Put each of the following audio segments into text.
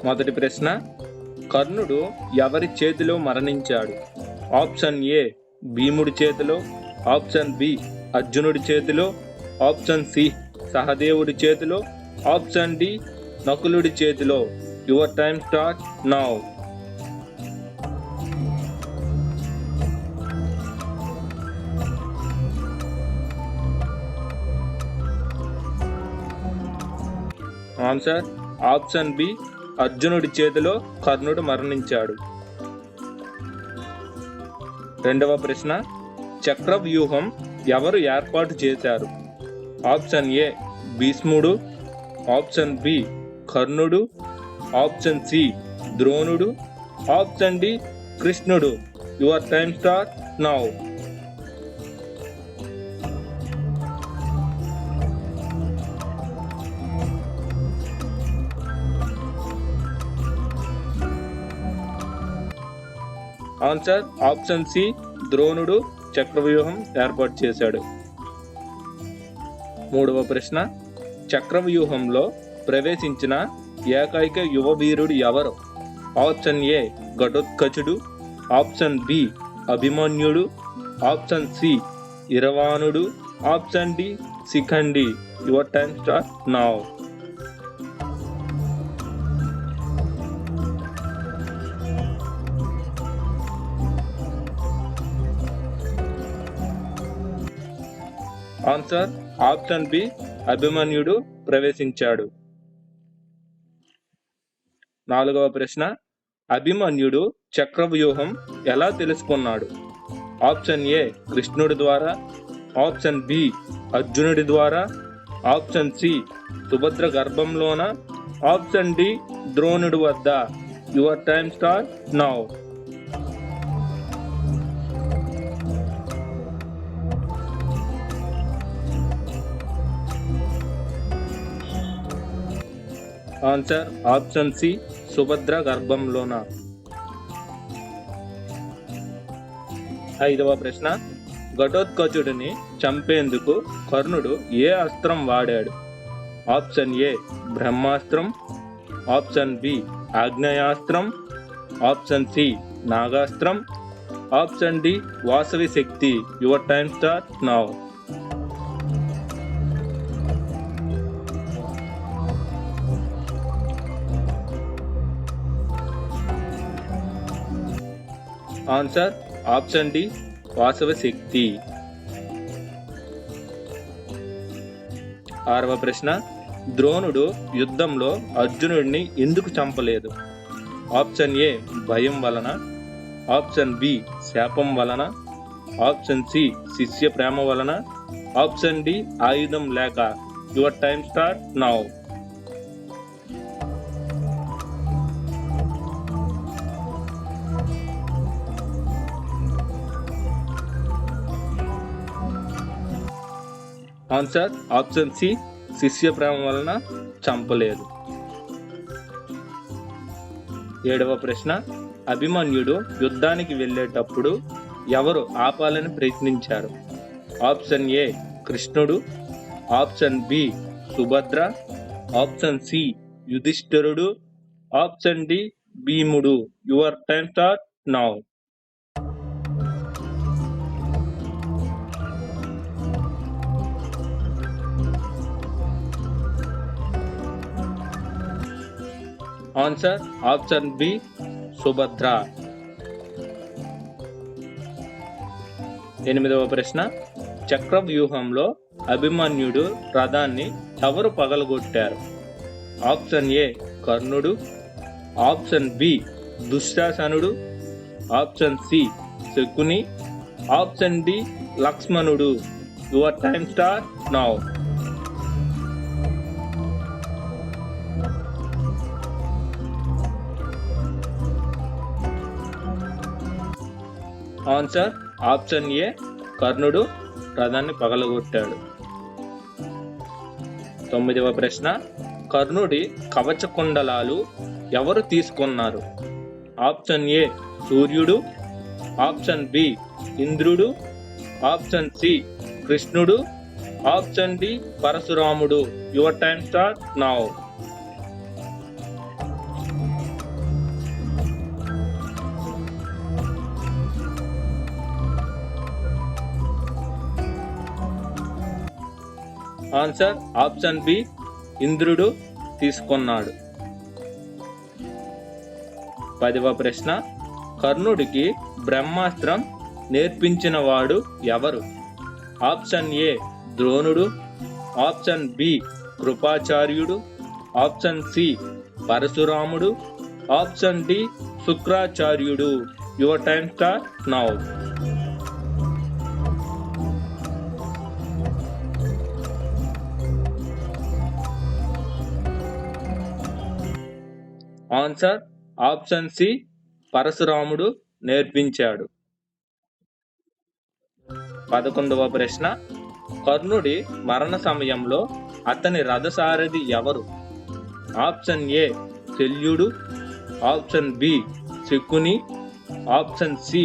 మొదటి ప్రశ్న, కర్ణుడు ఎవరి చేతిలో మరణించాడు? ఆప్షన్ ఏ భీముడి చేతిలో, ఆప్షన్ బి అర్జునుడి చేతిలో, ఆప్షన్ సి సహదేవుడి చేతిలో, ఆప్షన్ డి నకులుడి చేతిలో. Your time start now. Answer option B అర్జునుడి చేతిలో కర్ణుడు మరణించాడు. రెండవ ప్రశ్న, చక్రవ్యూహం ఎవరు ఏర్పాటు చేశారు? ఆప్షన్ ఏ భీష్ముడు, ఆప్షన్ బి కర్ణుడు, ఆప్షన్ సి ద్రోణుడు, ఆప్షన్ డి కృష్ణుడు. Your time start now. Answer option C ద్రోణుడు చక్రవ్యూహం ఏర్పాటు చేశాడు. మూడవ ప్రశ్న, చక్రవ్యూహంలో ప్రవేశించిన ఏకైక యువ వీరుడు ఎవరు? ఆప్షన్ ఏ ఘటోత్కచుడు, ఆప్షన్ బి అభిమన్యుడు, ఆప్షన్ సి ఇరవానుడు, ఆప్షన్ డి శిఖండి. Your time start now. Answer option B అభిమన్యుడు ప్రవేశించాడు. నాలుగవ ప్రశ్న, అభిమన్యుడు చక్రవ్యూహం ఎలా తెలుసుకున్నాడు? ఆప్షన్ ఏ కృష్ణుడి ద్వారా, ఆప్షన్ బి అర్జునుడి ద్వారా, ఆప్షన్ సి సుభద్ర గర్భంలోన, ఆప్షన్ డి ద్రోణుడి వద్ద. Your time start now. Answer option C Subhadra గర్భంలోన. ఐదవ ప్రశ్న, ఘటోత్కచుడిని చంపేందుకు కర్ణుడు ఏ అస్త్రం వాడాడు? ఆప్షన్ ఏ బ్రహ్మాస్త్రం, ఆప్షన్ బి ఆగ్నేయాస్త్రం, ఆప్షన్ సి నాగాస్త్రం, ఆప్షన్ డి వాసవి శక్తి. Your time start now. Answer option D వాసవ శక్తి. ఆరవ ప్రశ్న, ద్రోణుడు యుద్ధంలో అర్జునుడిని ఎందుకు చంపలేదు? ఆప్షన్ ఏ భయం వలన, ఆప్షన్ బి శాపం వలన, ఆప్షన్ సి శిష్య ప్రేమ వలన, ఆప్షన్ డి ఆయుధం లేక. Your time start now. Answer option C శిష్య ప్రేమ వలన చంపలేదు. ఏడవ ప్రశ్న, అభిమన్యుడు యుద్ధానికి వెళ్ళేటప్పుడు ఎవరు ఆపాలని ప్రయత్నించారు? ఆప్షన్ ఏ కృష్ణుడు, option B Subhadra, option C యుధిష్ఠిరుడు, ఆప్షన్ డి భీముడు. Your time start now. Answer option B Subhadra. ఎనిమిదవ ప్రశ్న, చక్రవ్యూహంలో అభిమన్యుడు రథాన్ని ఎవరు పగలగొట్టారు? ఆప్షన్ ఏ కర్ణుడు, ఆప్షన్ బి దుశ్శాసనుడు, option C Shakuni, option D లక్ష్మణుడు. Your time start now. Answer option A కర్ణుడు రథాన్ని పగలగొట్టాడు. తొమ్మిదవ ప్రశ్న, కర్ణుడి కవచ కుండలాలు ఎవరు తీసుకున్నారు? ఆప్షన్ ఏ సూర్యుడు, ఆప్షన్ బి ఇంద్రుడు, ఆప్షన్ సి కృష్ణుడు, ఆప్షన్ డి పరశురాముడు. Your time start now. Answer option B ఇంద్రుడు తీసుకున్నాడు. 10వ ప్రశ్న, కర్ణుడికి బ్రహ్మాస్త్రం నేర్పించిన వాడు ఎవరు? ఆప్షన్ ఏ ద్రోణుడు, ఆప్షన్ బి కృపాచార్యుడు, ఆప్షన్ సి పరశురాముడు, ఆప్షన్ డి శుక్రాచార్యుడు. Your time start now. Answer option C పరశురాముడు నేర్పించాడు. 11వ ప్రశ్న, కర్ణుడి మరణ సమయంలో అతని రథసారథి ఎవరు? ఆప్షన్ ఏ శల్యుడు, option B Shakuni, option C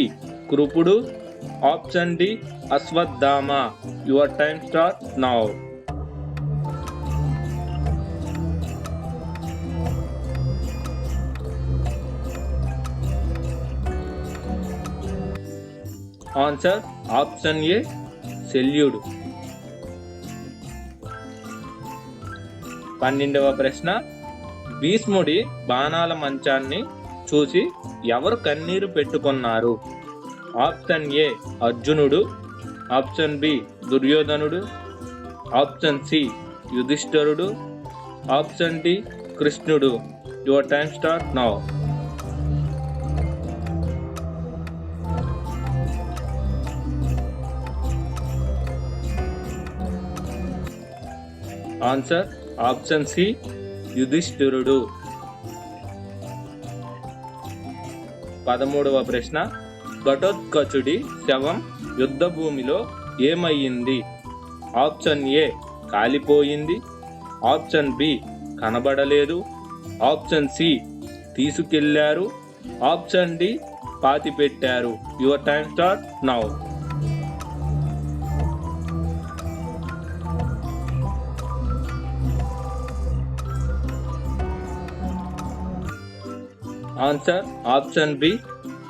కృపుడు, option D Ashwatthama. Your time start now. Answer option A శల్యుడు. 12వ ప్రశ్న, భీష్ముడి బాణాల మంచాన్ని చూసి ఎవరు కన్నీరు పెట్టుకున్నారు? ఆప్షన్ ఏ అర్జునుడు, ఆప్షన్ బి దుర్యోధనుడు, ఆప్షన్ సి యుధిష్ఠిరుడు, ఆప్షన్ డి కృష్ణుడు. Your time start now. Answer option C యుధిష్ఠిరుడు. 13వ ప్రశ్న, ఘటోత్కచుడి శవం యుద్ధ భూమిలో ఏమయ్యింది? ఆప్షన్ ఏ కాలిపోయింది, ఆప్షన్ బి కనబడలేదు, ఆప్షన్ సి తీసుకెళ్లారు, ఆప్షన్ డి పాతిపెట్టారు. Your time start now. Answer option B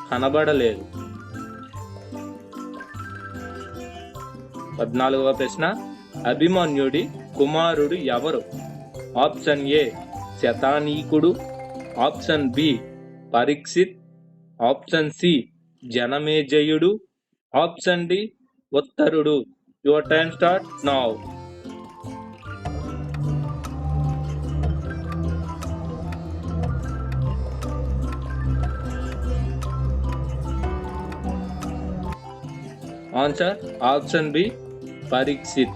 కనబడలేదు. 14వ ప్రశ్న, అభిమన్యుడి కుమారుడు ఎవరు? ఆప్షన్ ఏ శతానీకుడు, option B Parikshit, option C జనమేజయుడు, ఆప్షన్ డి ఉత్తరుడు. Your time start now. Answer option B Parikshit.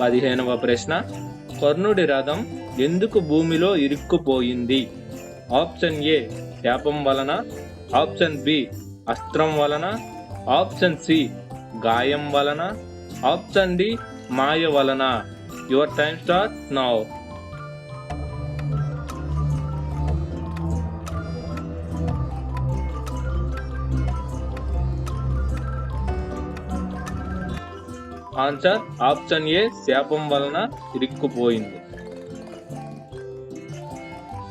15వ ప్రశ్న, కర్ణుడి రథం ఎందుకు భూమిలో ఇరుక్కుపోయింది? ఆప్షన్ ఏ శాపం వలన, ఆప్షన్ బి అస్త్రం వలన, ఆప్షన్ సి గాయం వలన, ఆప్షన్ డి మాయ వలన. Your time start now. Answer option ఏ శాపం వలన ఇరుక్కుపోయింది.